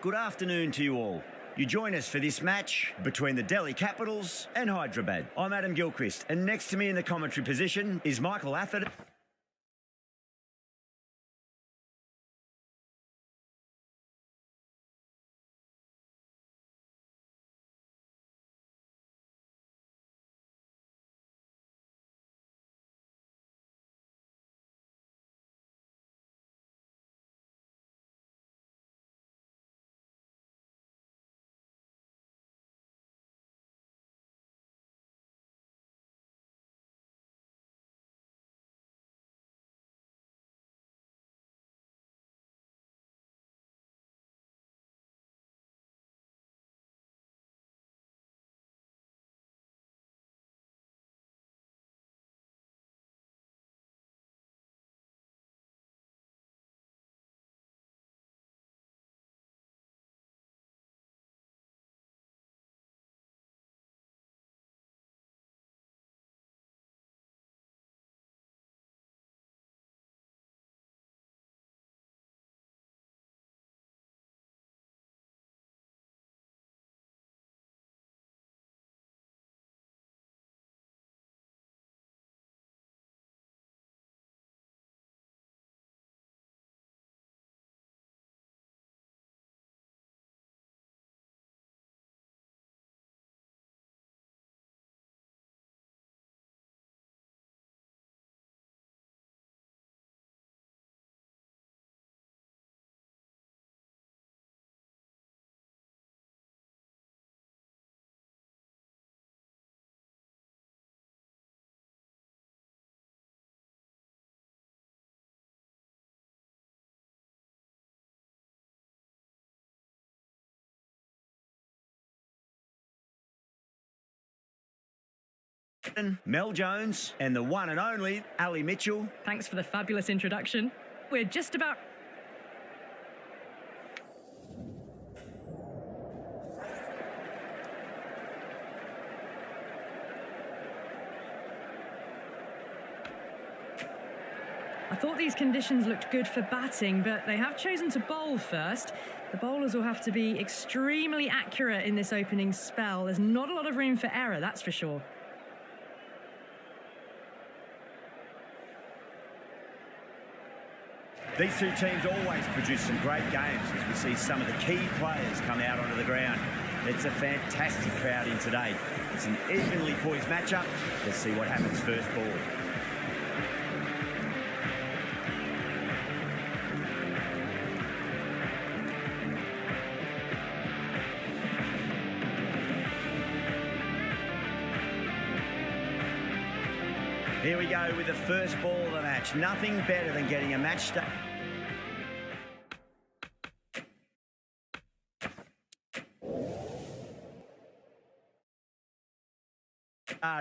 Good afternoon to you all. You join us for this match between the Delhi Capitals and Hydrabad. I'm Adam Gilchrist, and next to me in the commentary position is Michael Atherton. Mel Jones and the one and only Ali Mitchell. Thanks for the fabulous introduction. We're just about... I thought these conditions looked good for batting, but they have chosen to bowl first. The bowlers will have to be extremely accurate in this opening spell. There's not a lot of room for error, that's for sure. These two teams always produce some great games as we see some of the key players come out onto the ground. It's a fantastic crowd in today. It's an evenly poised matchup. Let's see what happens first ball. Here we go with the first ball of the match. Nothing better than getting a match start.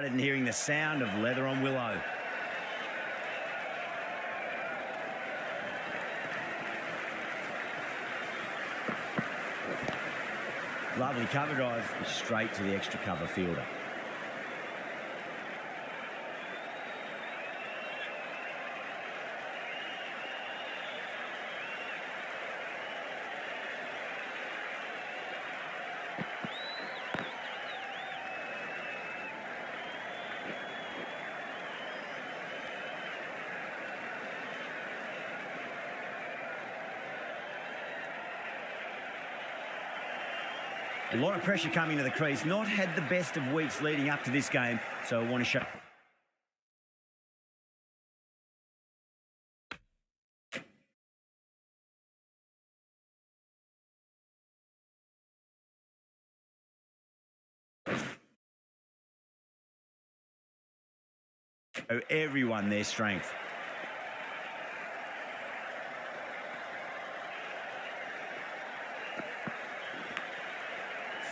And hearing the sound of leather on willow. Lovely cover drive straight to the extra cover fielder. A lot of pressure coming to the crease. Not had the best of weeks leading up to this game, so I want to show... everyone their strength.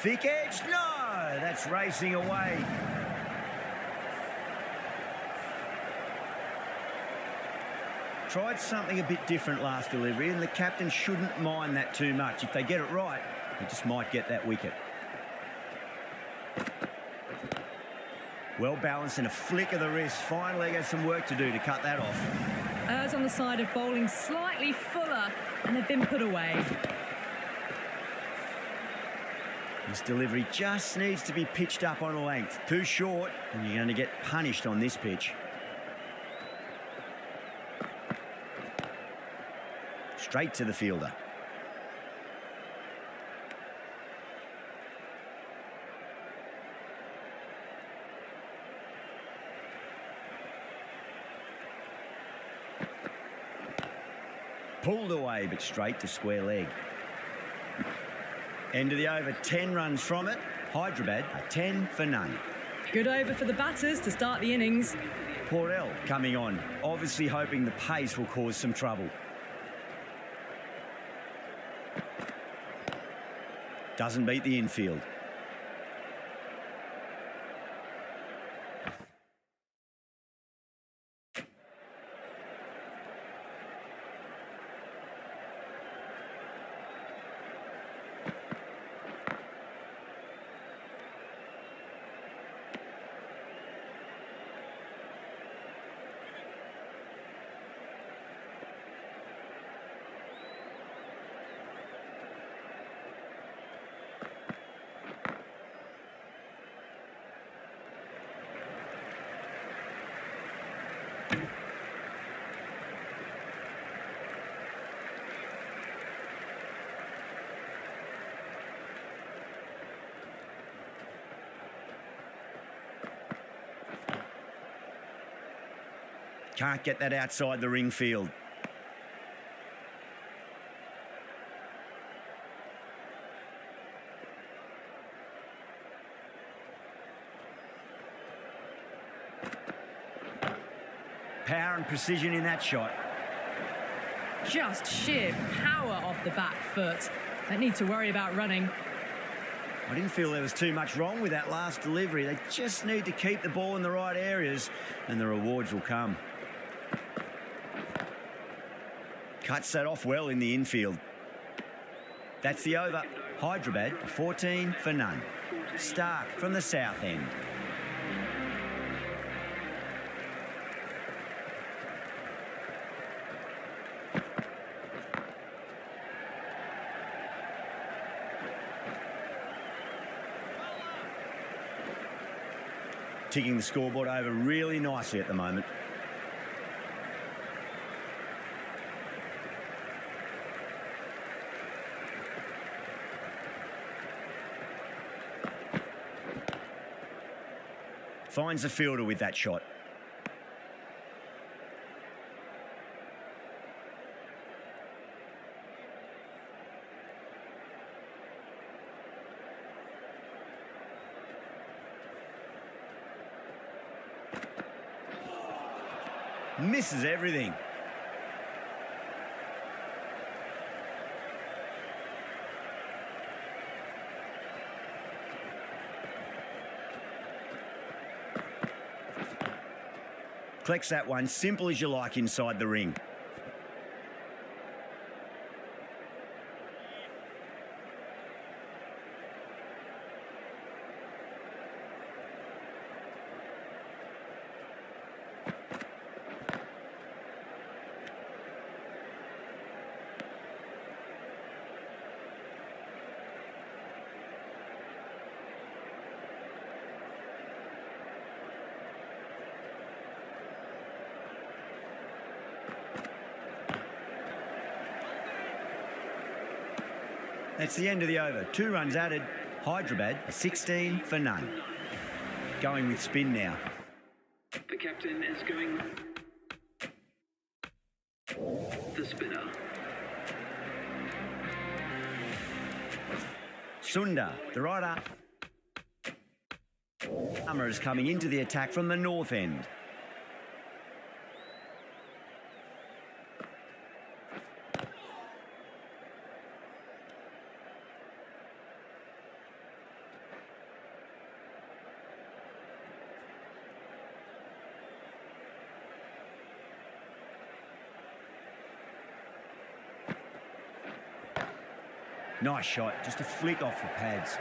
Thick edge, no, that's racing away. Tried something a bit different last delivery, and the captain shouldn't mind that too much. If they get it right, they just might get that wicket. Well balanced and a flick of the wrist. Finally got some work to do to cut that off. On the side of bowling slightly fuller, and they've been put away. This delivery just needs to be pitched up on a length. Too short, and you're going to get punished on this pitch. Straight to the fielder. Pulled away, but straight to square leg. End of the over, 10 runs from it. Hydrabad are 10 for none. Good over for the batters to start the innings. Porell coming on, obviously hoping the pace will cause some trouble. Doesn't beat the infield. Can't get that outside the ring field. Power and precision in that shot. Just sheer power off the back foot. Don't need to worry about running. I didn't feel there was too much wrong with that last delivery. They just need to keep the ball in the right areas and the rewards will come. Cuts that off well in the infield. That's the over. Hydrabad 14 for none. Stark from the south end. Ticking the scoreboard over really nicely at the moment. Finds the fielder with that shot. Misses everything. Collects that one, simple as you like inside the ring. That's the end of the over. 2 runs added. Hydrabad 16 for none. Going with spin now. The captain is going the spinner. Sunda, the rider. Summer is coming into the attack from the north end. Nice shot, just a flick off the pads.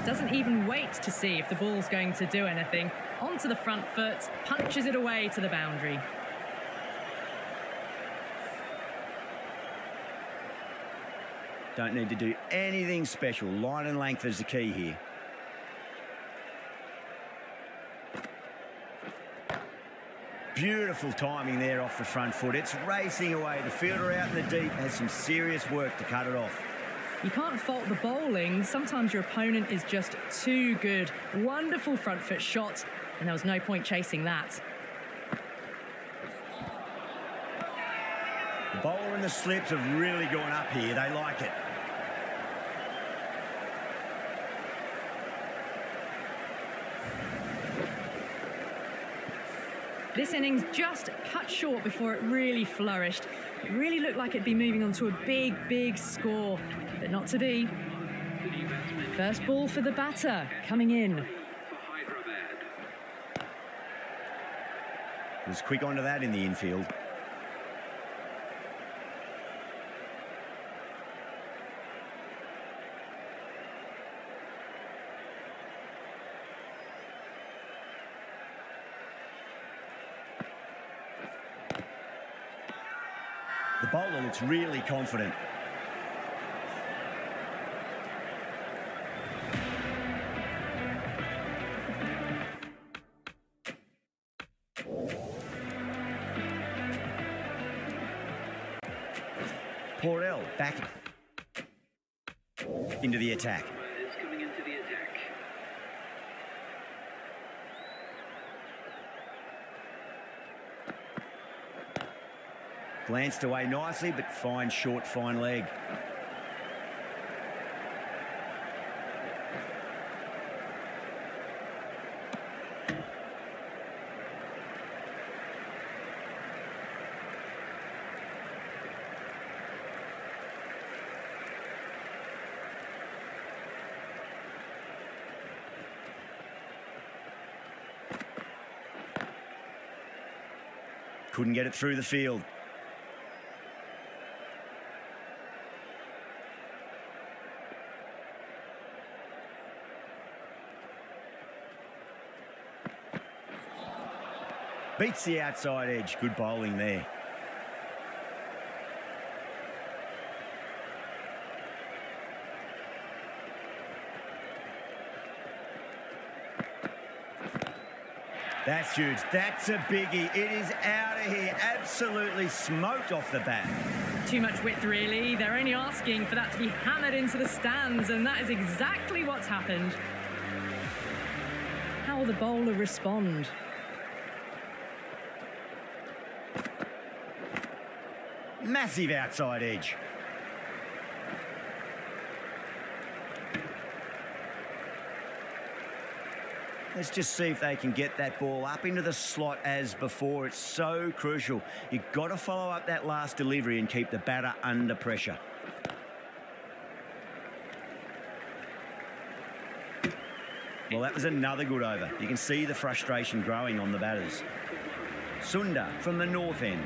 Doesn't even wait to see if the ball's going to do anything. Onto the front foot, punches it away to the boundary. Don't need to do anything special. Line and length is the key here. Beautiful timing there off the front foot. It's racing away. The fielder out in the deep has some serious work to cut it off. You can't fault the bowling. Sometimes your opponent is just too good. Wonderful front foot shot, and there was no point chasing that. The bowler and the slips have really gone up here. They like it. This innings just cut short before it really flourished. It really looked like it'd be moving on to a big, big score, but not to be. The new batsman First ball for the batter, coming in. for Hydrabad. Was quick onto that in the infield. The bowler looks really confident. Porel back into the attack. Is coming into the attack. Glanced away nicely, but fine short, fine leg. Couldn't get it through the field. Beats the outside edge. Good bowling there. That's huge. That's a biggie. It is out of here. Absolutely smoked off the bat. Too much width, really. They're only asking for that to be hammered into the stands, and that is exactly what's happened. How will the bowler respond? Massive outside edge. Let's just see if they can get that ball up into the slot as before. It's so crucial. You've got to follow up that last delivery and keep the batter under pressure. Well, that was another good over. You can see the frustration growing on the batters. Sunda from the north end.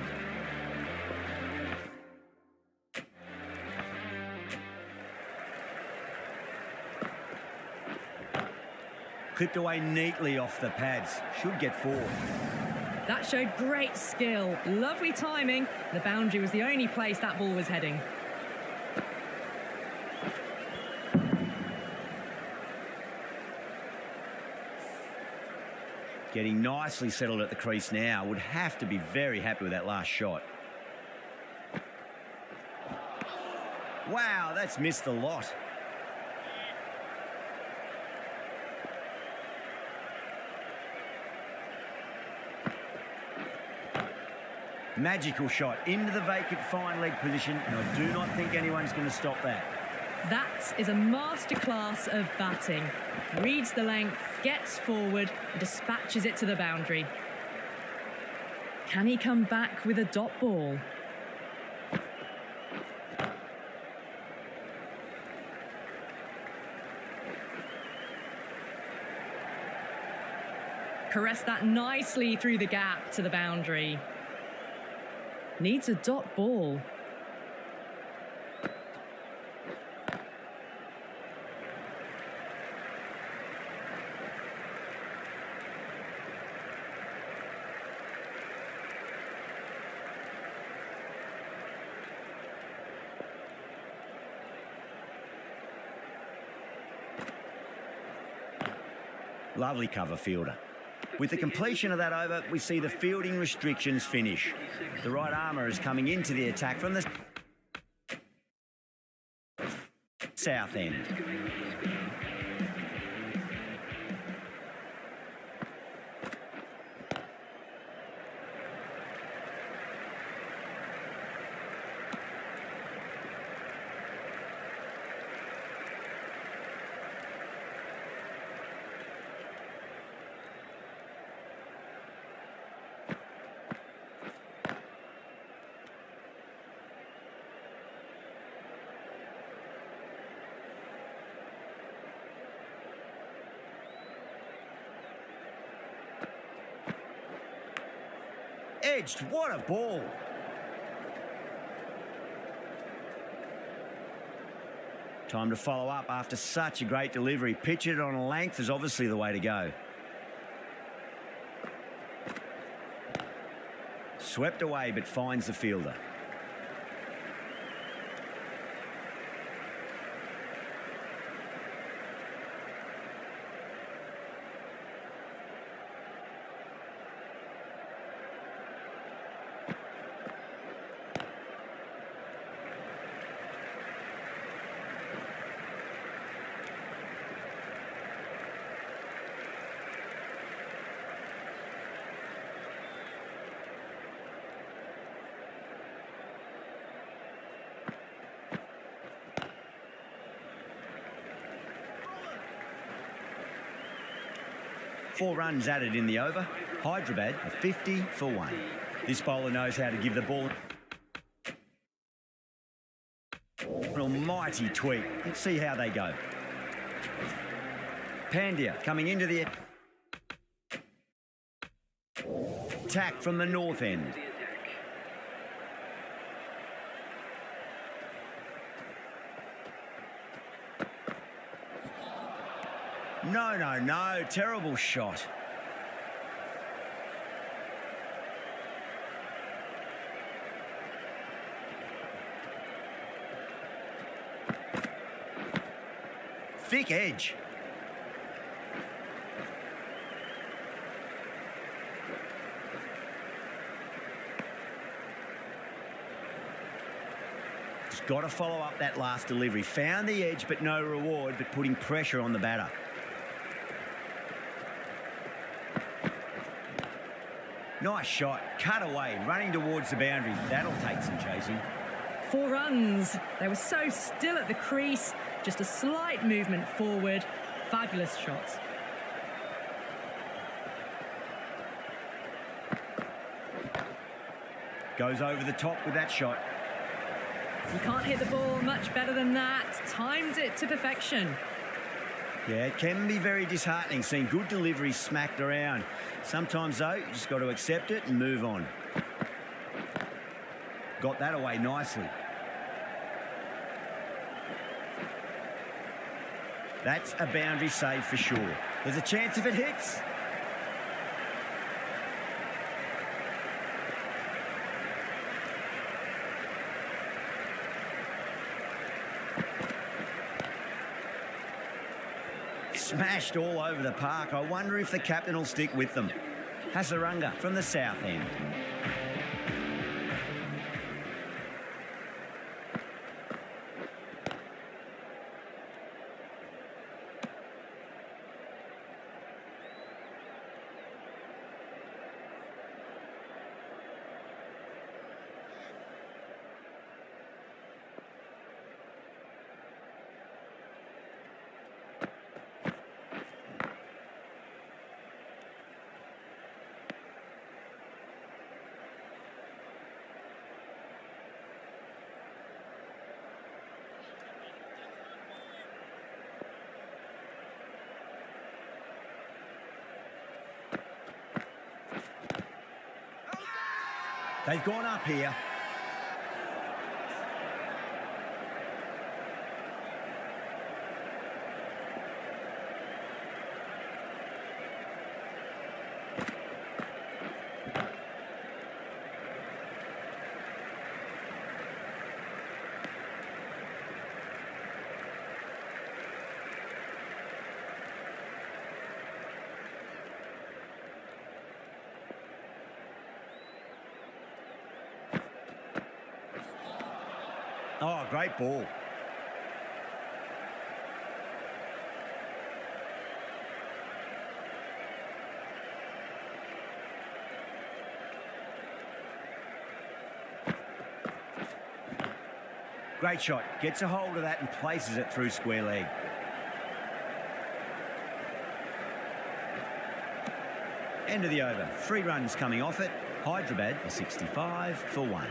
Clipped away neatly off the pads. Should get forward. That showed great skill. Lovely timing. The boundary was the only place that ball was heading. Getting nicely settled at the crease now. Would have to be very happy with that last shot. Wow, that's missed a lot. Magical shot into the vacant fine leg position, and I do not think anyone's going to stop that. That is a masterclass of batting. Reads the length, gets forward, and dispatches it to the boundary. Can he come back with a dot ball? Caressed that nicely through the gap to the boundary. Needs a dot ball. Lovely cover fielder. With the completion of that over, we see the fielding restrictions finish. The right armour is coming into the attack from the south end. Edged, what a ball. Time to follow up after such a great delivery. Pitch it on a length is obviously the way to go. Swept away but finds the fielder. Four runs added in the over. Hydrabad a 50 for 1. This bowler knows how to give the ball an almighty tweak. Let's see how they go. Pandya coming into the attack from the north end. No. Terrible shot. Thick edge. Just got to follow up that last delivery. Found the edge, but no reward, but putting pressure on the batter. Nice shot, cut away, running towards the boundary. That'll take some chasing. 4 runs. They were so still at the crease. Just a slight movement forward. Fabulous shots. Goes over the top with that shot. You can't hit the ball much better than that. Timed it to perfection. Yeah, it can be very disheartening seeing good deliveries smacked around. Sometimes, though, you just got to accept it and move on. Got that away nicely. That's a boundary save for sure. There's a chance if it hits. Smashed all over the park. I wonder if the captain will stick with them. Hasaranga from the south end. They've gone up here. Oh, great ball. Great shot. Gets a hold of that and places it through square leg. End of the over. 3 runs coming off it. Hydrabad are 65 for 1.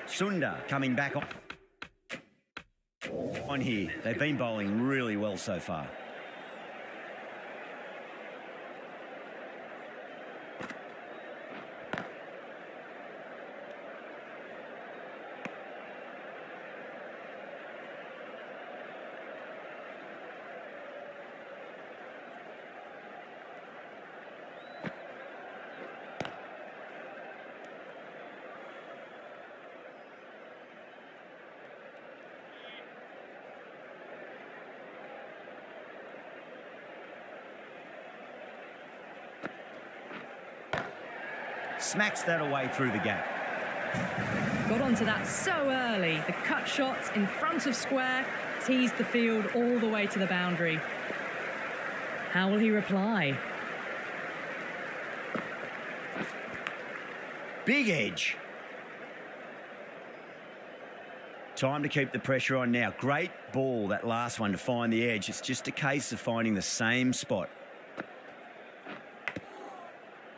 Sunda coming back on here. They've been bowling really well so far. Smacks that away through the gap. Got onto that so early. The cut shot in front of square teased the field all the way to the boundary. How will he reply? Big edge. Time to keep the pressure on now. Great ball, that last one, to find the edge. It's just a case of finding the same spot.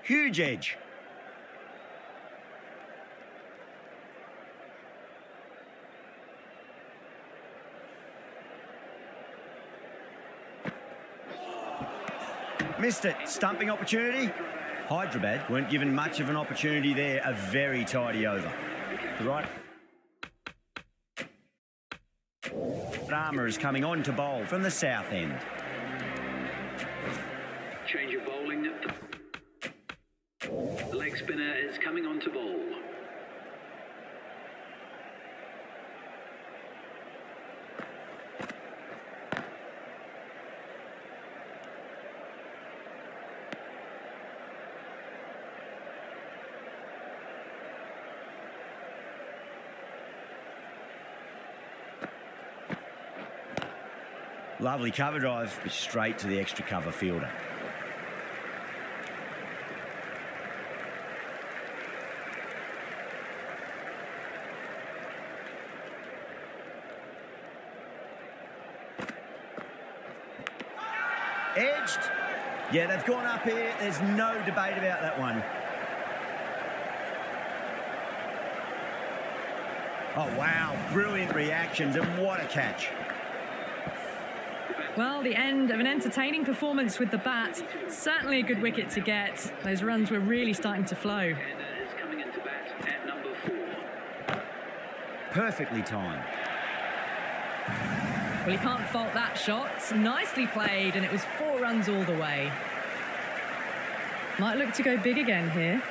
Huge edge. Missed it. Stumping opportunity. Hydrabad weren't given much of an opportunity there. A very tidy over. The right armour is coming on to bowl from the south end. Change of bowling. The leg spinner is coming on to bowl. Lovely cover drive, straight to the extra cover fielder. Edged. Yeah, they've gone up here. There's no debate about that one. Oh, wow. Brilliant reactions, and what a catch. Well, the end of an entertaining performance with the bat. Certainly a good wicket to get. Those runs were really starting to flow. And is coming into bat at number 4. Perfectly timed. Well, you can't fault that shot. Nicely played, and it was 4 runs all the way. Might look to go big again here.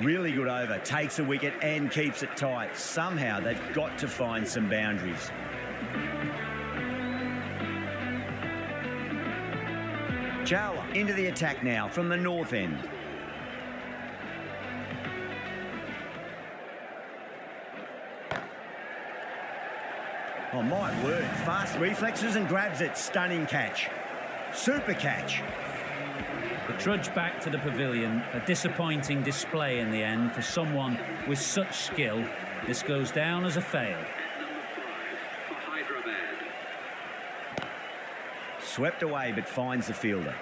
Really good over, takes a wicket and keeps it tight. Somehow they've got to find some boundaries. Chawla into the attack now from the north end. Oh, my word. Fast reflexes and grabs it. Stunning catch. Super catch. The trudge back to the pavilion, a disappointing display in the end for someone with such skill. This goes down as a fail. At number 5 for Hydrabad. Swept away, but finds the fielder.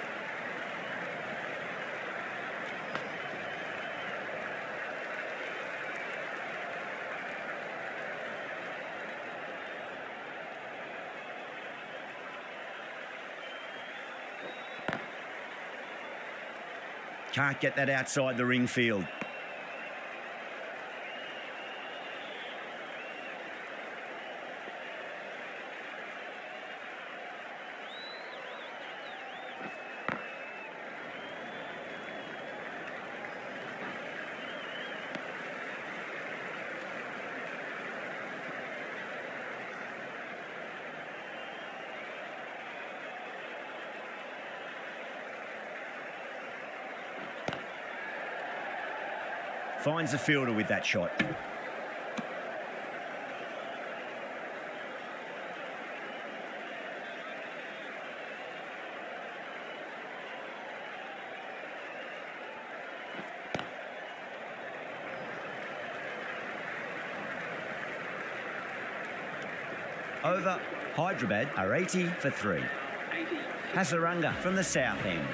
Can't get that outside the ring field. Finds the fielder with that shot. Over, Hydrabad are 80 for 3. Hasaranga from the south end.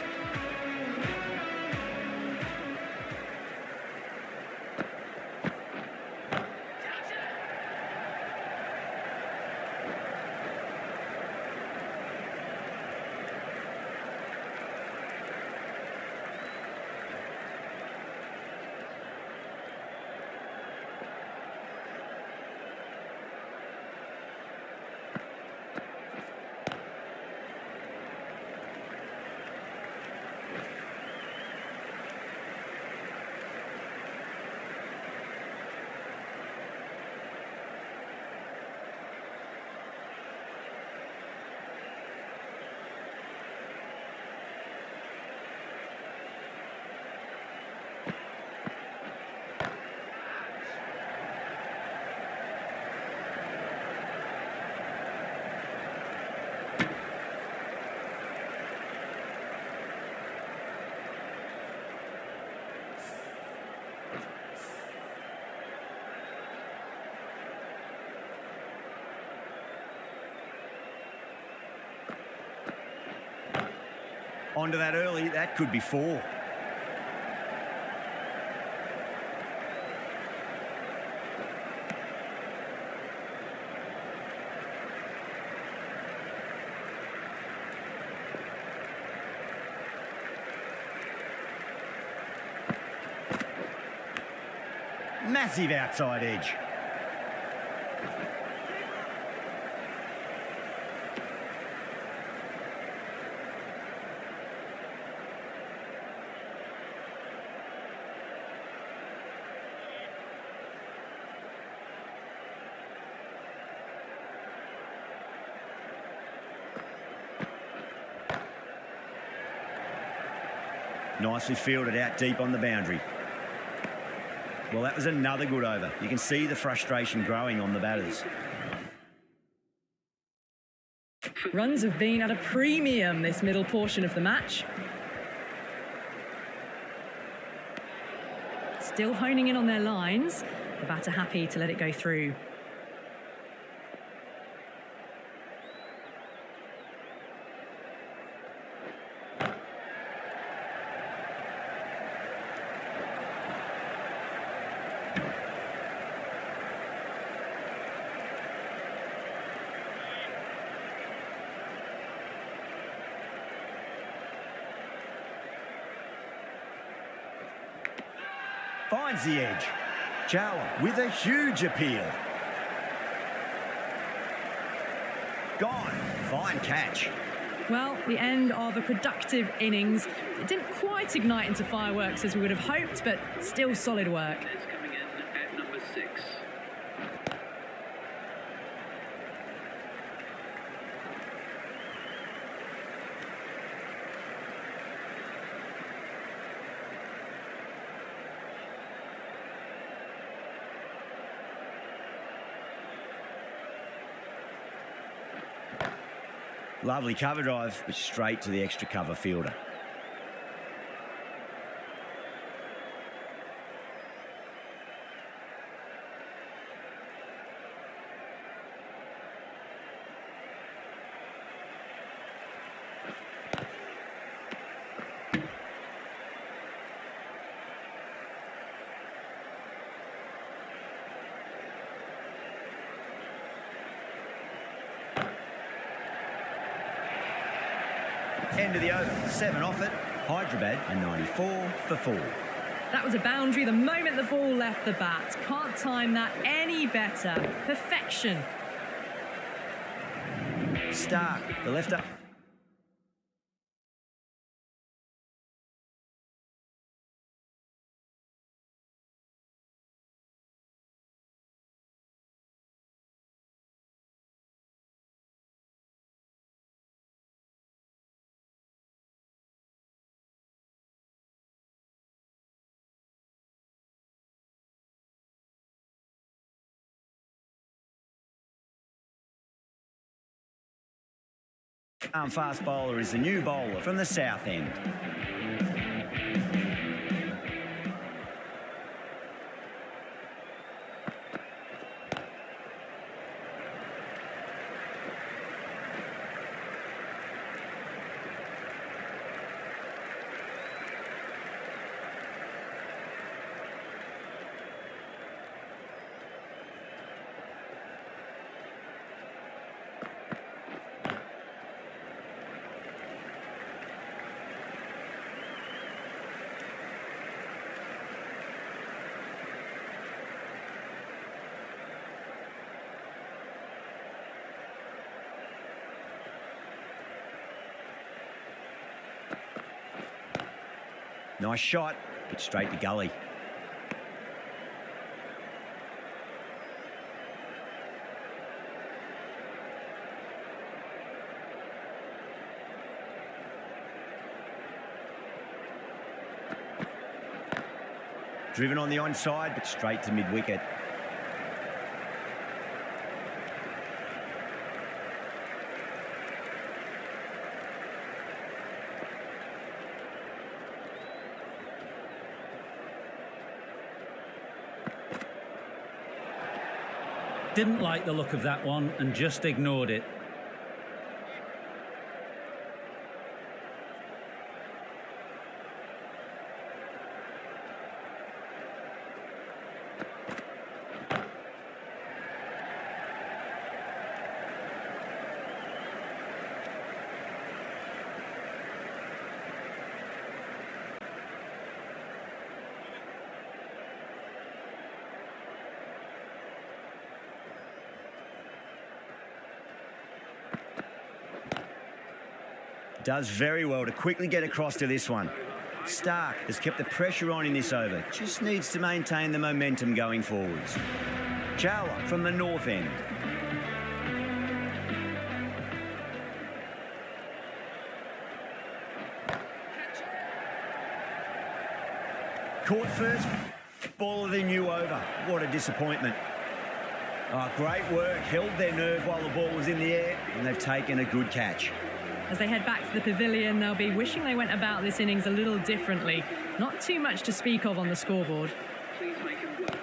Onto that early, that could be 4. Massive outside edge. Nicely fielded out deep on the boundary. Well, that was another good over. You can see the frustration growing on the batters. Runs have been at a premium this middle portion of the match. Still honing in on their lines. The batter happy to let it go through. Finds the edge. Chower with a huge appeal. Gone. Fine catch. Well, the end of a productive innings. It didn't quite ignite into fireworks as we would have hoped, but still solid work. Is coming in at number 6. Lovely cover drive, but straight to the extra cover fielder. End of the over. 7 off it. Hydrabad and 94 for 4. That was a boundary the moment the ball left the bat. Can't time that any better. Perfection. Stark, the lefter. Fast bowler is the new bowler from the south end. Nice shot, but straight to gully. Driven on the onside, but straight to mid-wicket. Didn't like the look of that one and just ignored it. Does very well to quickly get across to this one. Stark has kept the pressure on in this over. Just needs to maintain the momentum going forwards. Chawla from the north end. Caught first. Ball of the new over. What a disappointment. Oh, great work. Held their nerve while the ball was in the air, and they've taken a good catch. As they head back to the pavilion, they'll be wishing they went about this innings a little differently. Not too much to speak of on the scoreboard. Please make him welcome.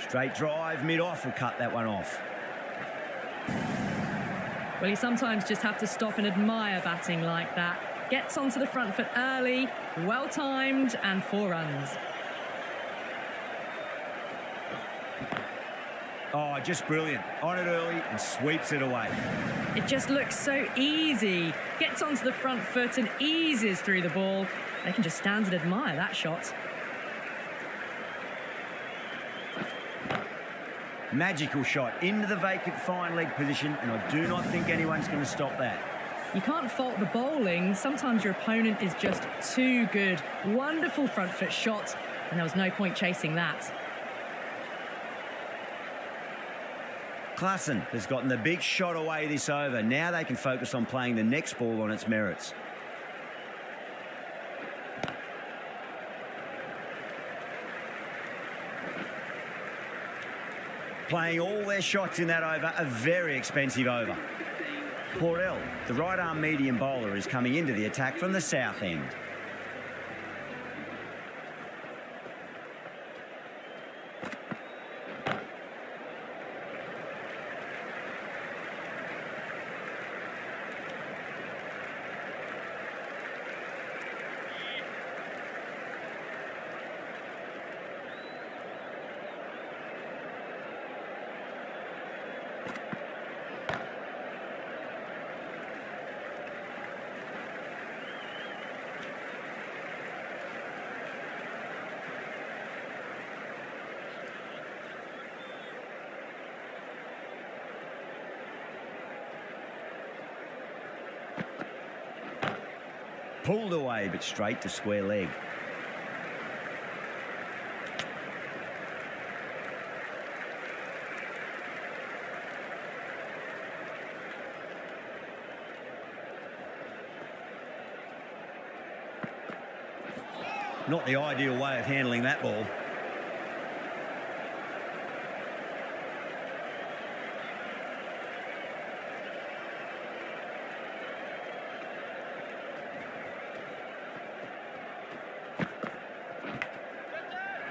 Straight drive, mid-off will cut that one off. Well, you sometimes just have to stop and admire batting like that. Gets onto the front foot early, well-timed, and 4 runs. Oh, just brilliant. On it early and sweeps it away. It just looks so easy. Gets onto the front foot and eases through the ball. They can just stand and admire that shot. Magical shot into the vacant fine leg position, and I do not think anyone's going to stop that. You can't fault the bowling. Sometimes your opponent is just too good. Wonderful front foot shot, and there was no point chasing that. Klassen has gotten the big shot away this over. Now they can focus on playing the next ball on its merits. Playing all their shots in that over, a very expensive over. Portell, the right-arm medium bowler, is coming into the attack from the south end. Pulled away, but straight to square leg. Not the ideal way of handling that ball.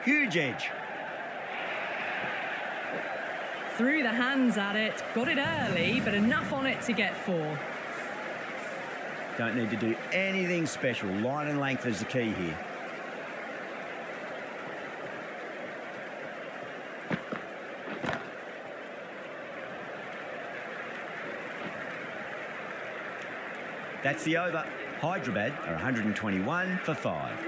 Huge edge. Threw the hands at it, got it early, but enough on it to get 4. Don't need to do anything special. Line and length is the key here. That's the over. Hydrabad are 121 for 5.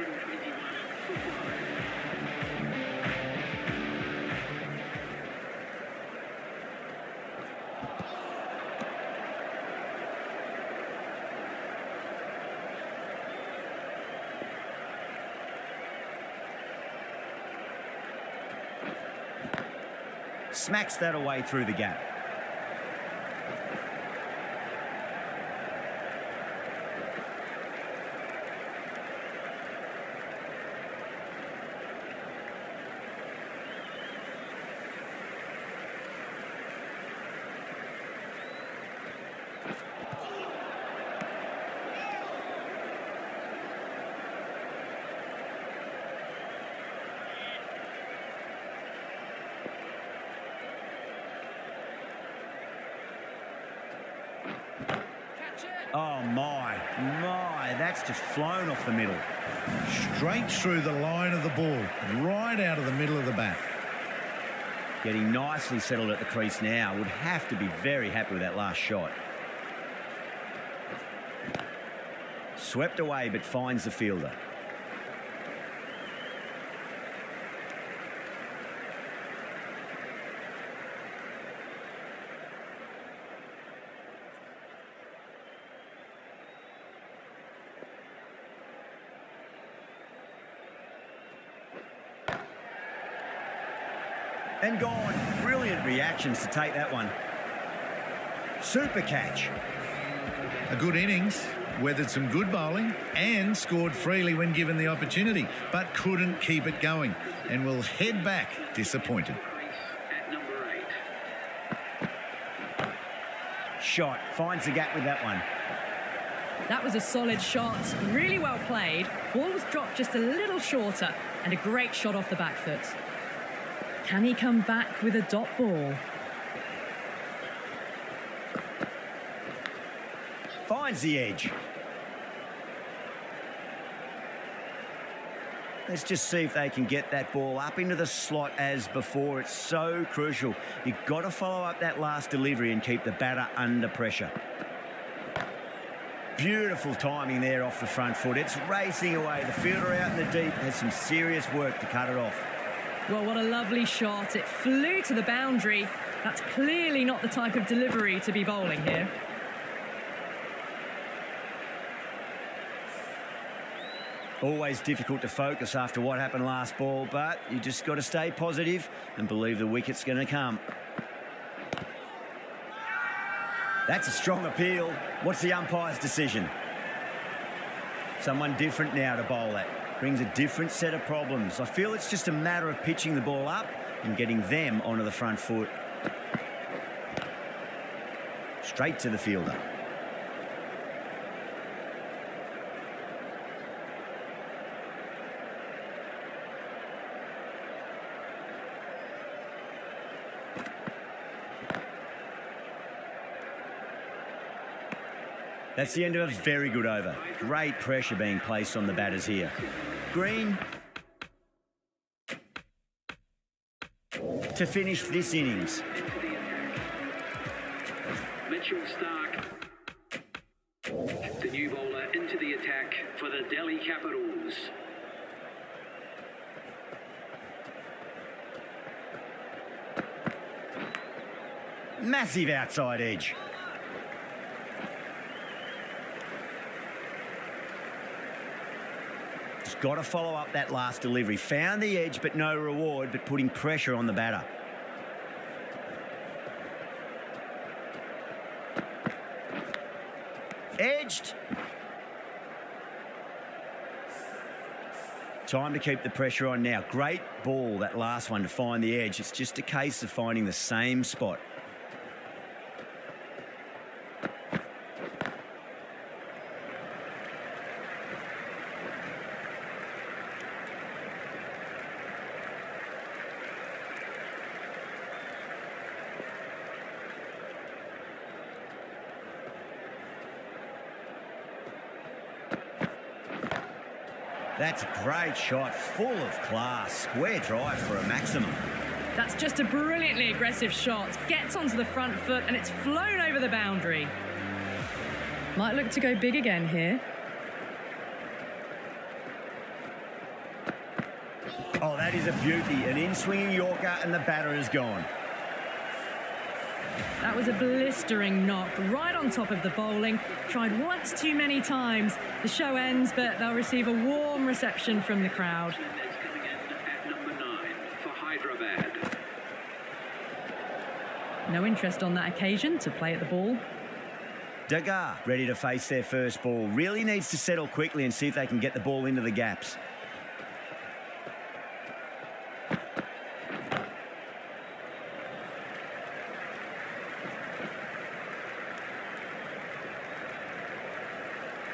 Smacks that away through the gap. Oh, my, that's just flown off the middle. Straight through the line of the ball, right out of the middle of the bat. Getting nicely settled at the crease now. Would have to be very happy with that last shot. Swept away, but finds the fielder. And gone. Brilliant reactions to take that one. Super catch. A good innings, weathered some good bowling and scored freely when given the opportunity, but couldn't keep it going and will head back disappointed. At number 8. Shot. Finds the gap with that one. That was a solid shot, really well played. Ball was dropped just a little shorter and a great shot off the back foot. Can he come back with a dot ball? Finds the edge. Let's just see if they can get that ball up into the slot as before. It's so crucial. You've got to follow up that last delivery and keep the batter under pressure. Beautiful timing there off the front foot. It's racing away. The fielder out in the deep has some serious work to cut it off. Well, what a lovely shot. It flew to the boundary. That's clearly not the type of delivery to be bowling here. Always difficult to focus after what happened last ball, but you just got to stay positive and believe the wicket's going to come. That's a strong appeal. What's the umpire's decision? Someone different now to bowl at. Brings a different set of problems. I feel it's just a matter of pitching the ball up and getting them onto the front foot. Straight to the fielder. That's the end of a very good over. Great pressure being placed on the batters here. Green to finish this innings. Mitchell Stark, the new bowler, into the attack for the Delhi Capitals. Massive outside edge. Just got to follow up that last delivery. Found the edge, but no reward, but putting pressure on the batter. Edged. Time to keep the pressure on now. Great ball, that last one, to find the edge. It's just a case of finding the same spot. That's a great shot, full of class. Square drive for a maximum. That's just a brilliantly aggressive shot. Gets onto the front foot and it's flown over the boundary. Might look to go big again here. Oh, that is a beauty. An in-swinging Yorker and the batter is gone. That was a blistering knock right on top of the bowling. Tried once too many times. The show ends, but they'll receive a warm reception from the crowd. That's coming in at number 9 for Hydrabad. No interest on that occasion to play at the ball. Degar ready to face their first ball. Really needs to settle quickly and see if they can get the ball into the gaps.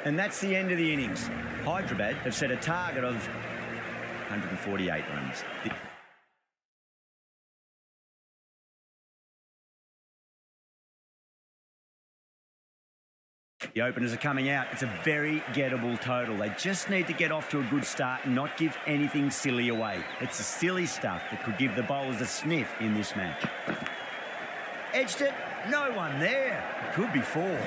And that's the end of the innings. Hydrabad have set a target of 148 runs. The openers are coming out. It's a very gettable total. They just need to get off to a good start and not give anything silly away. It's the silly stuff that could give the bowlers a sniff in this match. Edged it. No one there. It could be 4.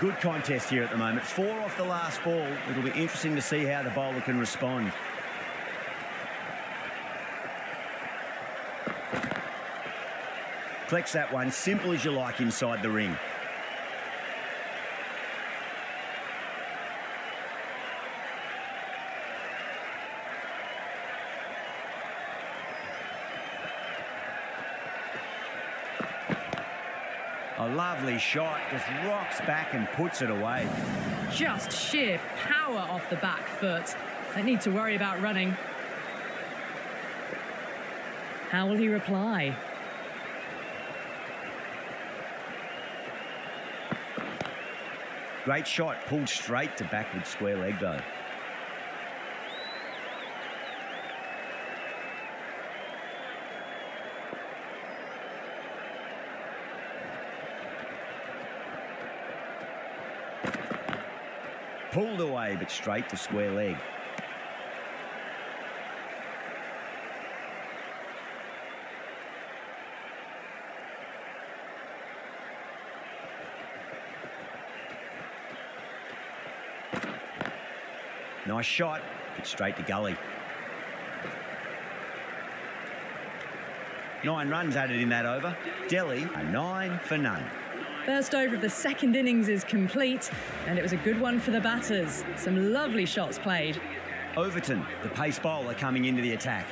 Good contest here at the moment. 4 off the last ball. It'll be interesting to see how the bowler can respond. Collects that one, simple as you like, inside the ring. A lovely shot, just rocks back and puts it away. Just sheer power off the back foot. Don't need to worry about running. How will he reply? Great shot, pulled straight to backward square leg though. Pulled away, but straight to square leg. Nice shot, but straight to gully. 9 runs added in that over. Delhi a 9 for none. First over of the second innings is complete, and it was a good one for the batters. Some lovely shots played. Overton, the pace bowler, coming into the attack.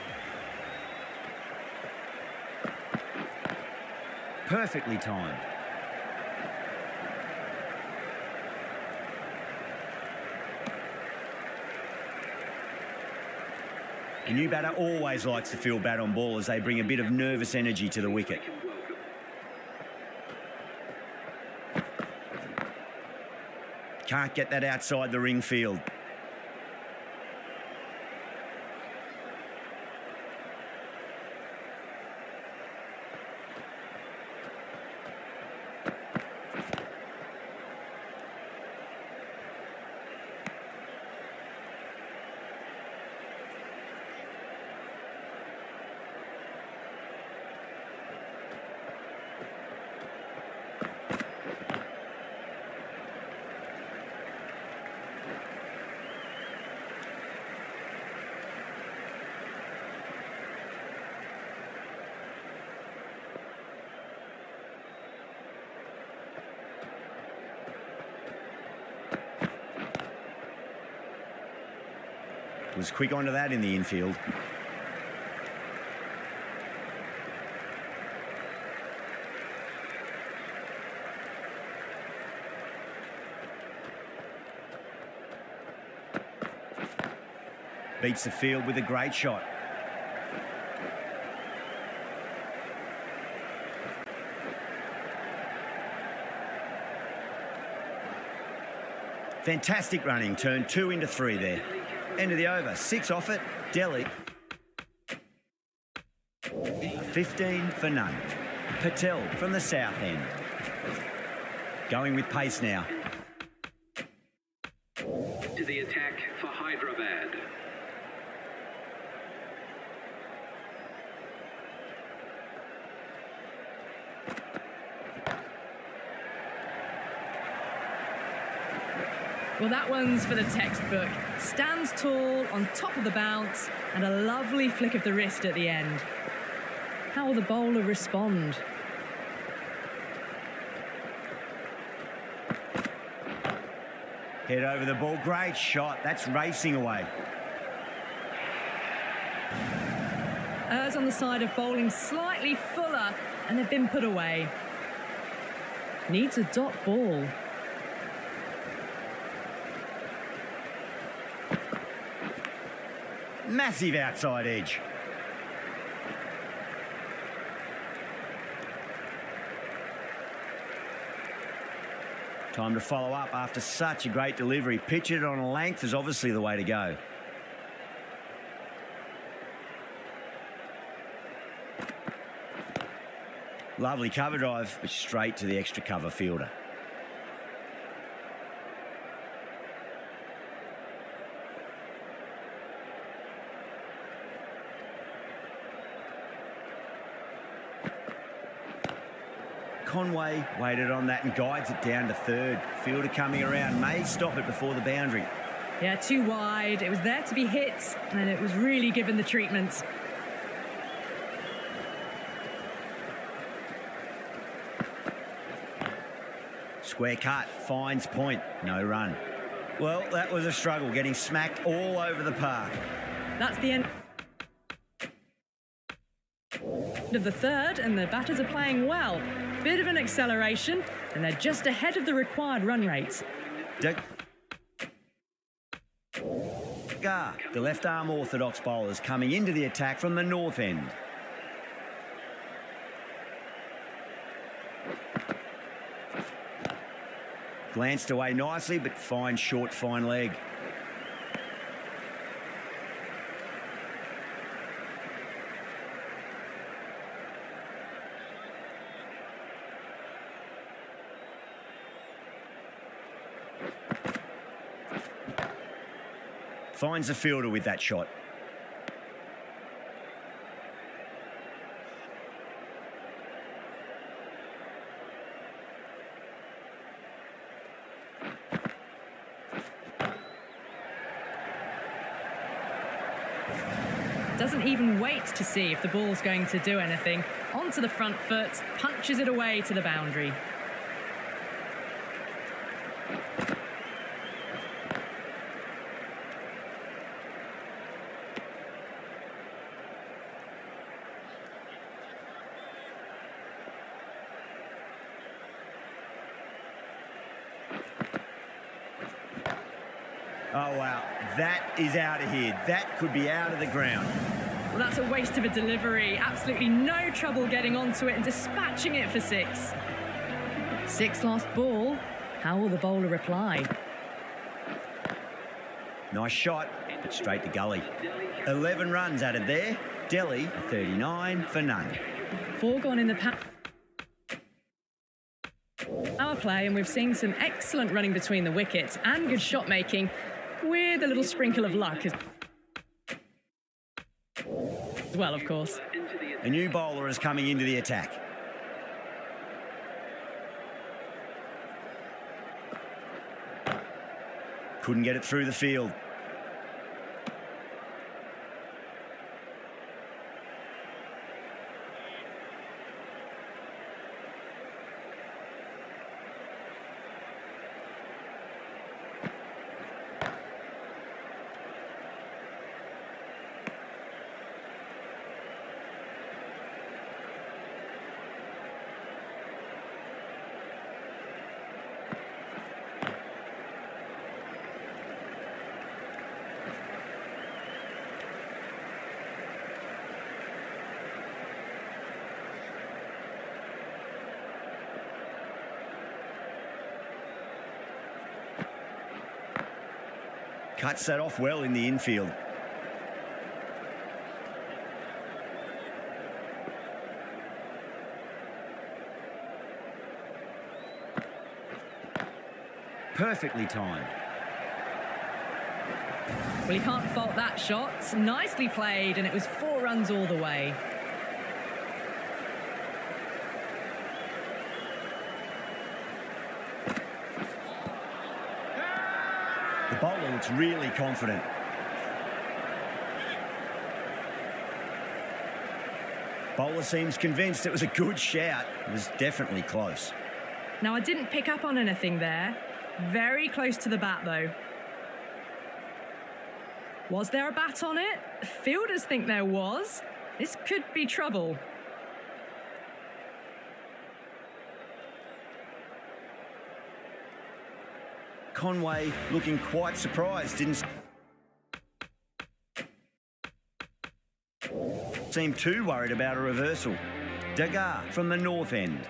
Perfectly timed. The new batter always likes to feel bat on ball as they bring a bit of nervous energy to the wicket. Can't get that outside the ring field. Was quick onto that in the infield. Beats the field with a great shot. Fantastic running, turned 2 into 3 there. End of the over, 6 off it, Delhi. 15 for none. Patel from the south end. Going with pace now. To the attack for Hydrabad. Well, that one's for the textbook. Stands tall, on top of the bounce, and a lovely flick of the wrist at the end. How will the bowler respond? Head over the ball, great shot. That's racing away. Errs on the side of bowling slightly fuller, and they've been put away. Needs a dot ball. Massive outside edge. Time to follow up after such a great delivery. Pitch it on a length is obviously the way to go. Lovely cover drive, but straight to the extra cover fielder. Conway waited on that and guides it down to third. Fielder coming around, may stop it before the boundary. Yeah, too wide. It was there to be hit, and it was really given the treatment. Square cut, finds point, no run. Well, that was a struggle, getting smacked all over the park. That's the end of the third, and the batters are playing well. Bit of an acceleration, and they're just ahead of the required run rate. The left-arm orthodox bowlers coming into the attack from the north end. Glanced away nicely, but fine short, fine leg. Finds the fielder with that shot. Doesn't even wait to see if the ball's going to do anything. Onto the front foot, punches it away to the boundary. Oh, wow. That is out of here. That could be out of the ground. Well, that's a waste of a delivery. Absolutely no trouble getting onto it and dispatching it for 6. 6 last ball. How will the bowler reply? Nice shot, but straight to gully. 11 runs added there. Delhi, 39 for none. 4 gone in the power play, and we've seen some excellent running between the wickets and good shot making with a little sprinkle of luck as well, of course. A new bowler is coming into the attack. Couldn't get it through the field. Cuts that off well in the infield. Perfectly timed. Well, you can't fault that shot. Nicely played, and it was 4 runs all the way. The bowler looks really confident. Bowler seems convinced it was a good shout. It was definitely close. Now, I didn't pick up on anything there. Very close to the bat, though. Was there a bat on it? Fielders think there was. This could be trouble. Conway looking quite surprised, didn't seem too worried about a reversal. Degas from the north end.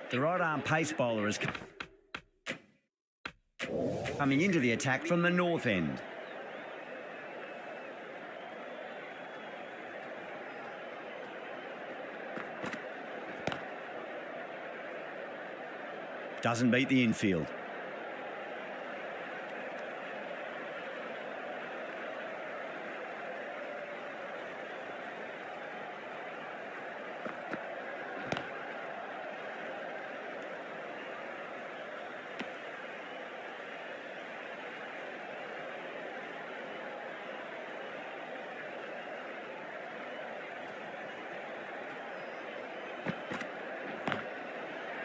The right-arm pace bowler is coming into the attack from the north end. Doesn't beat the infield.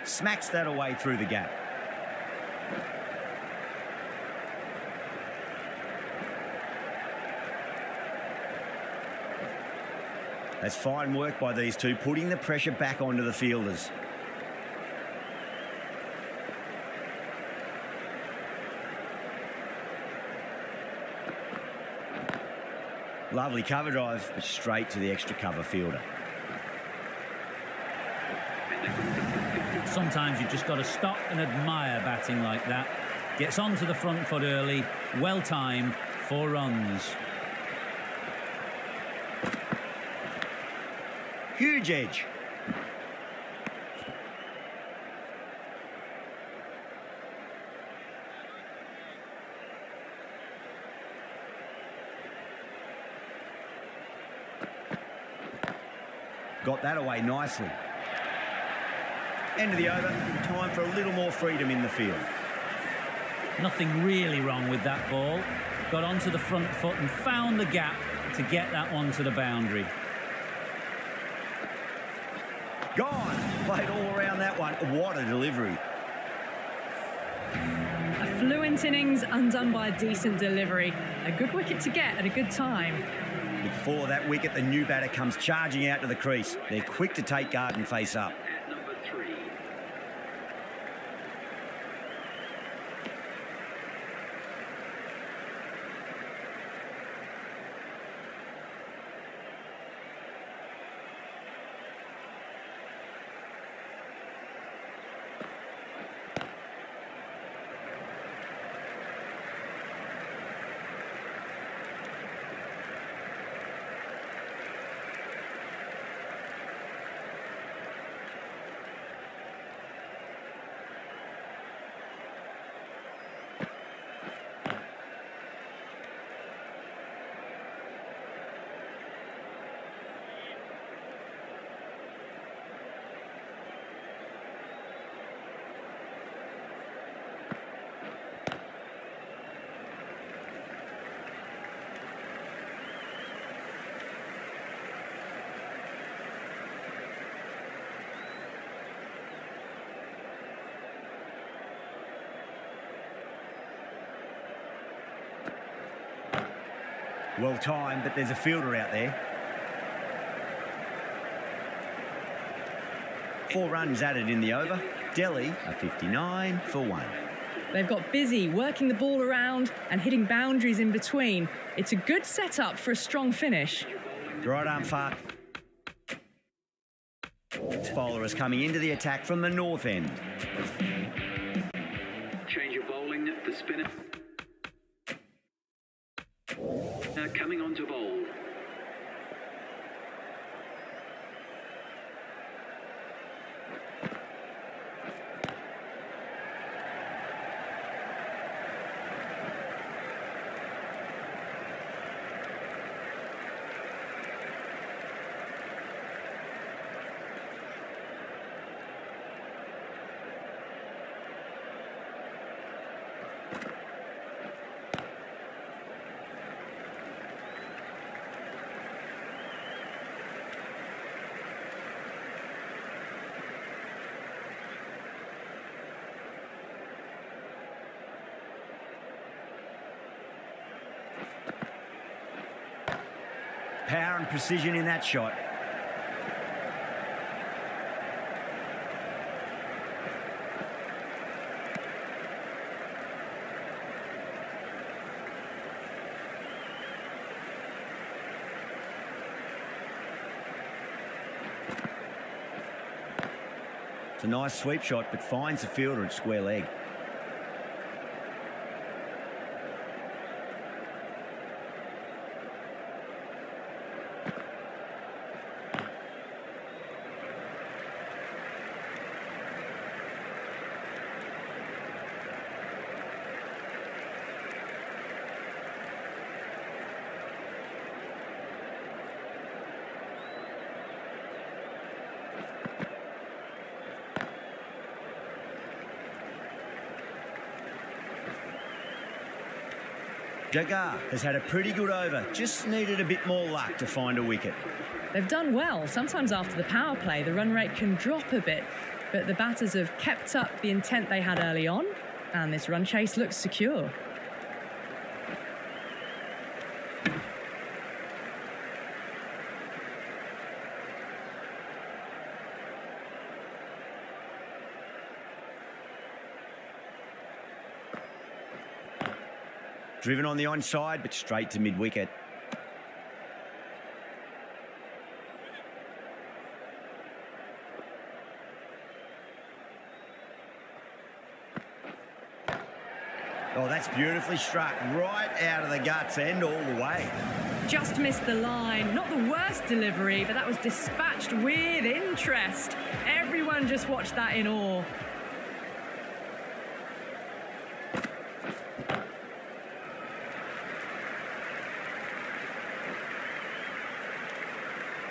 Smacks that away through the gap. That's fine work by these two, putting the pressure back onto the fielders. Lovely cover drive, but straight to the extra cover fielder. Sometimes you've just got to stop and admire batting like that. Gets onto the front foot early, well timed, 4 runs. Huge edge. Got that away nicely. End of the over, time for a little more freedom in the field. Nothing really wrong with that ball. Got onto the front foot and found the gap to get that one to the boundary. Gone. Played all around that one. What a delivery. A fluent innings undone by a decent delivery. A good wicket to get at a good time. With the fall of that wicket, the new batter comes charging out to the crease. They're quick to take guard and face up. At number 3. Well timed, but there's a fielder out there. 4 runs added in the over. Delhi are 59 for 1. They've got busy working the ball around and hitting boundaries in between. It's a good setup for a strong finish. Right arm far. This bowler is coming into the attack from the north end. Change of bowling, the spinner. Coming on to bowl. Power and precision in that shot. It's a nice sweep shot, but finds the fielder at square leg. Jagar has had a pretty good over, just needed a bit more luck to find a wicket. They've done well. Sometimes after the power play, the run rate can drop a bit, but the batters have kept up the intent they had early on, and this run chase looks secure. Driven on the onside, but straight to mid-wicket. Oh, that's beautifully struck. Right out of the guts end all the way. Just missed the line. Not the worst delivery, but that was dispatched with interest. Everyone just watched that in awe.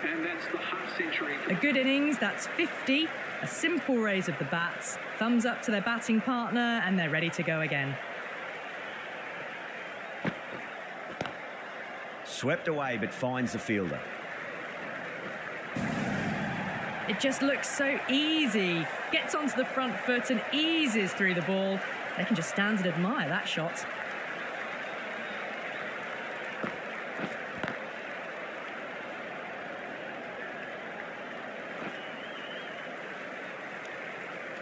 And that's the half century. A good innings, that's 50. A simple raise of the bats. Thumbs up to their batting partner, and they're ready to go again. Swept away, but finds the fielder. It just looks so easy. Gets onto the front foot and eases through the ball. They can just stand and admire that shot.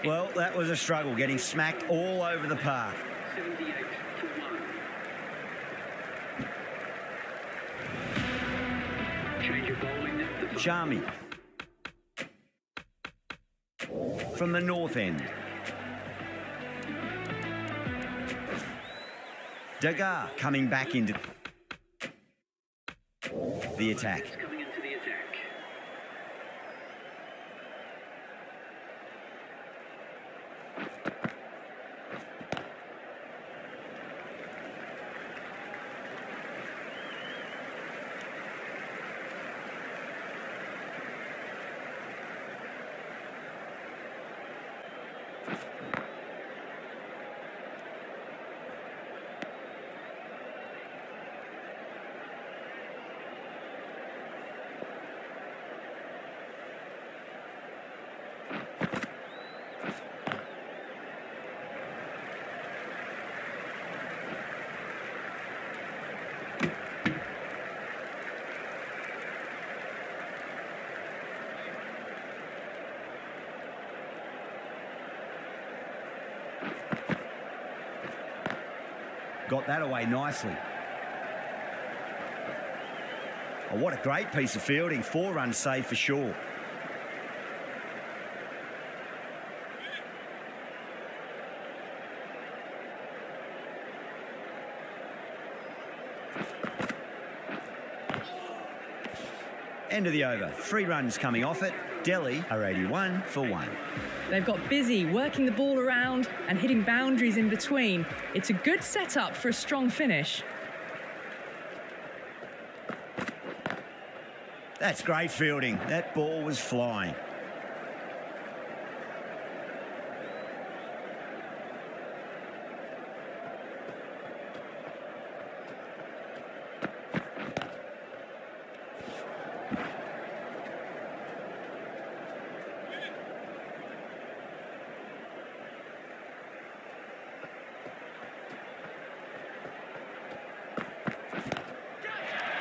Well, that was a struggle, getting smacked all over the park. 78 for 1. Change of bowling. Sharmi. From the north end. Dagar coming back into the attack. Coming into the attack. Got that away nicely. Oh, what a great piece of fielding. 4 runs saved for sure. End of the over. 3 runs coming off it. Delhi are 81 for 1. They've got busy working the ball around and hitting boundaries in between. It's a good setup for a strong finish. That's great fielding. That ball was flying.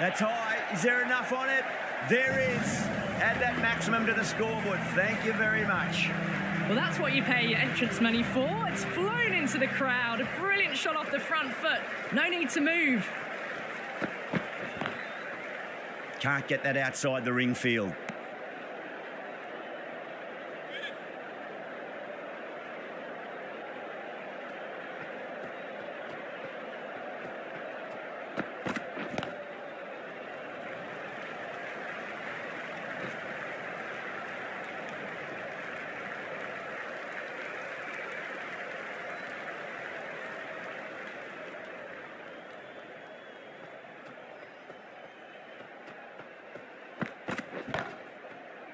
That's high. Is there enough on it? There is. Add that maximum to the scoreboard. Thank you very much. Well, that's what you pay your entrance money for. It's flown into the crowd. A brilliant shot off the front foot. No need to move. Can't get that outside the ring field.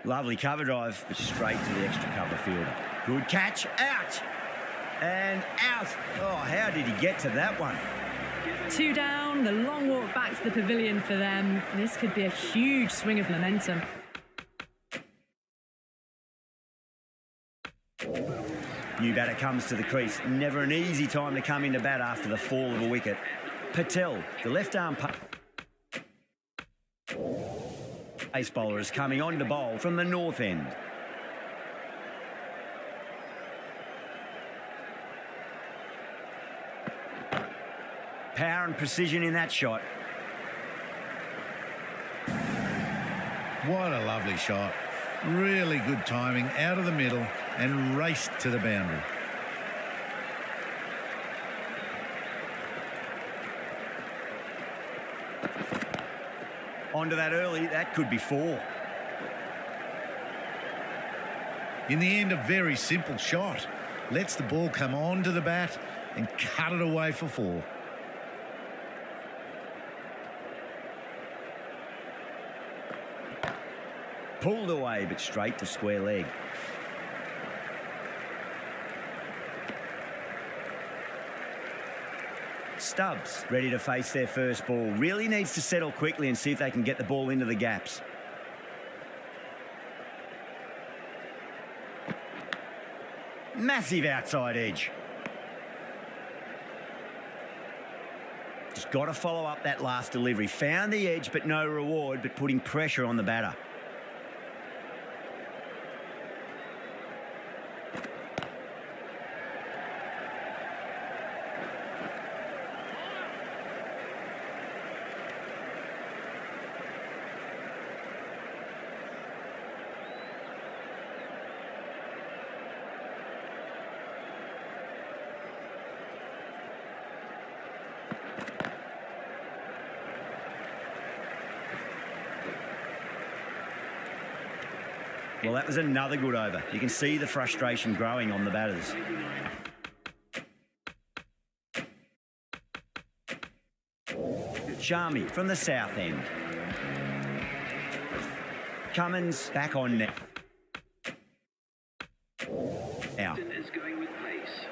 Lovely cover drive, but straight to the extra cover fielder. Good catch, out, and out. Oh, how did he get to that one? 2 down, the long walk back to the pavilion for them. This could be a huge swing of momentum. New batter comes to the crease. Never an easy time to come into bat after the fall of a wicket. Patel, the left arm pace bowler is coming on to bowl from the north end. Power and precision in that shot. What a lovely shot. Really good timing out of the middle and raced to the boundary. Onto that early, that could be 4. In the end, a very simple shot. Lets the ball come onto the bat and cut it away for 4. Pulled away, but straight to square leg. Stubbs ready to face their first ball. Really needs to settle quickly and see if they can get the ball into the gaps. Massive outside edge. Just got to follow up that last delivery. Found the edge, but no reward, but putting pressure on the batter. Well, that was another good over. You can see the frustration growing on the batters. Sharmy from the south end. Cummins back on net. Out. Is going with pace.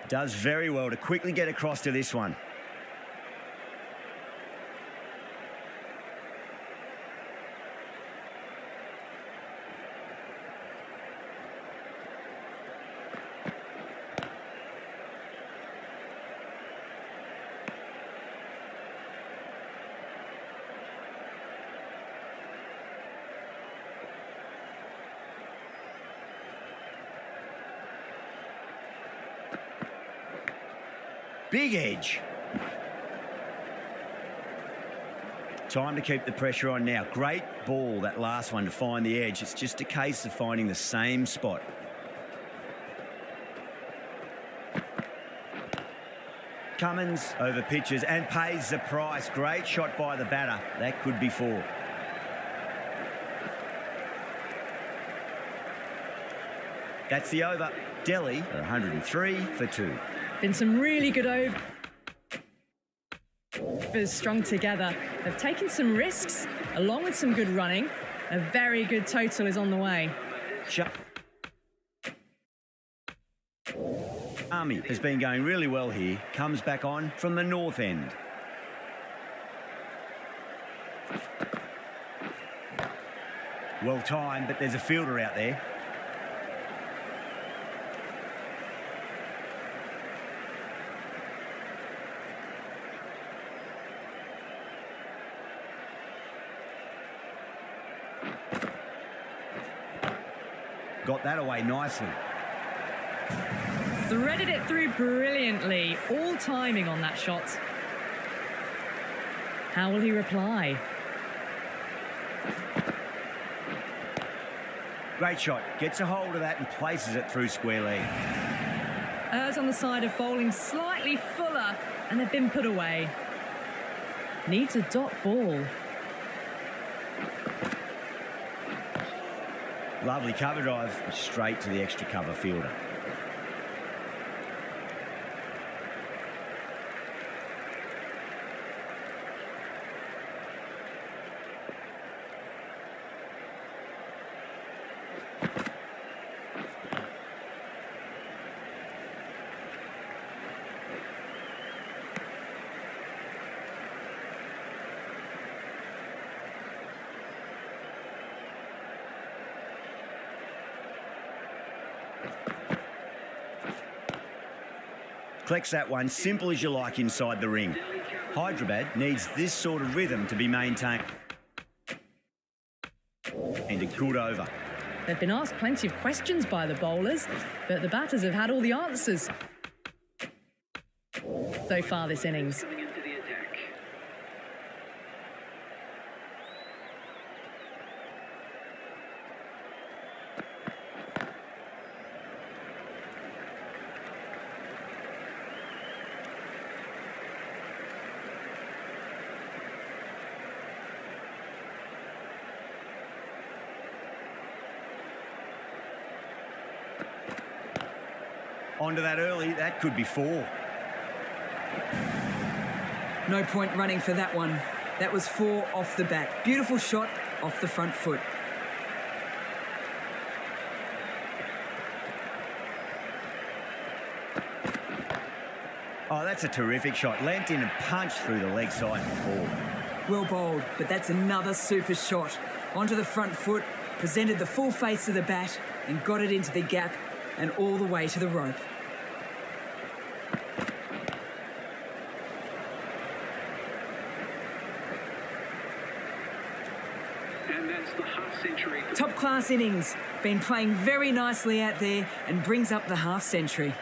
Does very well to quickly get across to this one. Big edge. Time to keep the pressure on now. Great ball, that last one, to find the edge. It's just a case of finding the same spot. Cummins over pitches and pays the price. Great shot by the batter. That could be 4. That's the over. Delhi are 103 for 2. Been some really good overs strung together. They've taken some risks along with some good running. A very good total is on the way. Army has been going really well here. Comes back on from the north end. Well timed, but there's a fielder out there. Got that away nicely. Threaded it through brilliantly. All timing on that shot. How will he reply? Great shot. Gets a hold of that and places it through square leg. Errs on the side of bowling slightly fuller, and they've been put away. Needs a dot ball. Lovely cover drive, straight to the extra cover fielder. Collects that one, simple as you like inside the ring. Hydrabad needs this sort of rhythm to be maintained. And a good over. They've been asked plenty of questions by the bowlers, but the batters have had all the answers so far this innings. Coming into the attack. Onto that early, that could be 4. No point running for that one. That was 4 off the bat. Beautiful shot off the front foot. Oh, that's a terrific shot. Leant in and punched through the leg side for 4. Well bowled, but that's another super shot. Onto the front foot, presented the full face of the bat and got it into the gap and all the way to the rope. And that's the half century. Top class innings. Been playing very nicely out there and brings up the half century.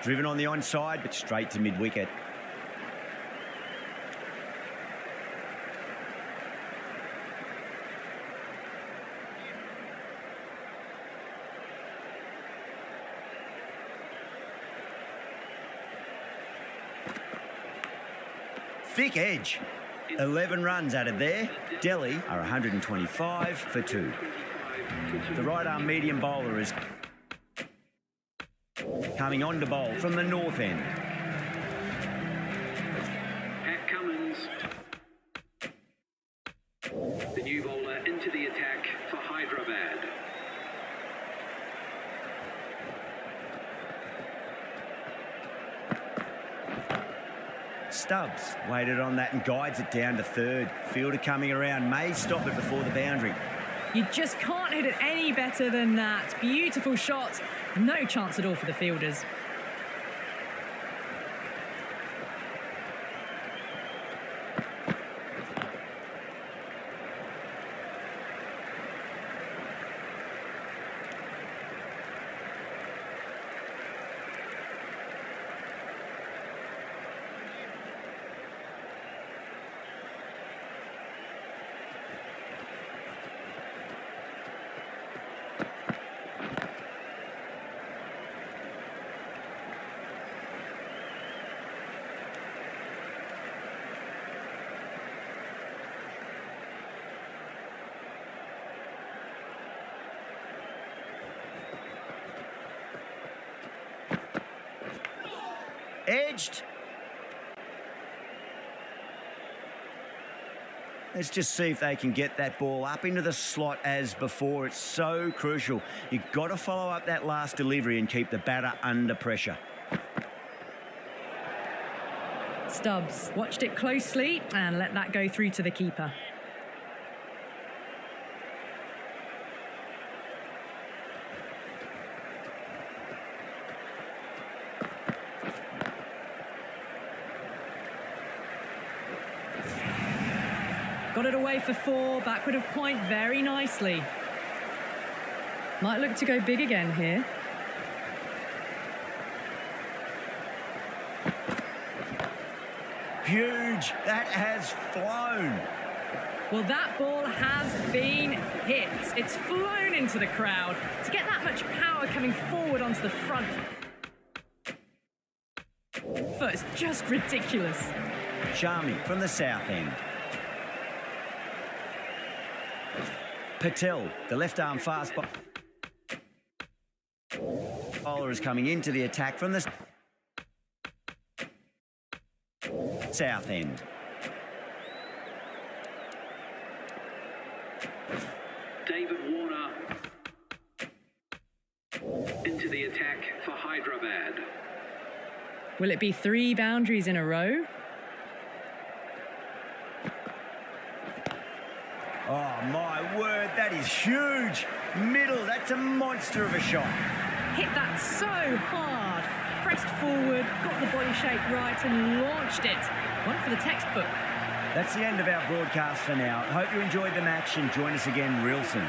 Driven on the onside, but straight to mid-wicket. Thick edge. 11 runs added there. Delhi are 125 for 2. The right arm medium bowler is coming on to bowl from the north end. Pat Cummins, the new bowler into the attack for Hydrabad. Stubbs waited on that and guides it down to third. Fielder coming around, may stop it before the boundary. You just can't hit it any better than that. Beautiful shot. No chance at all for the fielders. Edged. Let's just see if they can get that ball up into the slot as before. It's so crucial. You've got to follow up that last delivery and keep the batter under pressure. Stubbs watched it closely and let that go through to the keeper. Got it away for 4, backward of point very nicely. Might look to go big again here. Huge. That has flown. Well, that ball has been hit. It's flown into the crowd. To get that much power coming forward onto the front foot is just ridiculous. Sharmi from the south end. Patel, the left-arm fast bowler, is coming into the attack from the south end. David Warner into the attack for Hydrabad. Will it be 3 boundaries in a row? Oh, my word, that is huge. Middle, that's a monster of a shot. Hit that so hard. Pressed forward, got the body shape right and launched it. One for the textbook. That's the end of our broadcast for now. Hope you enjoyed the match and join us again real soon.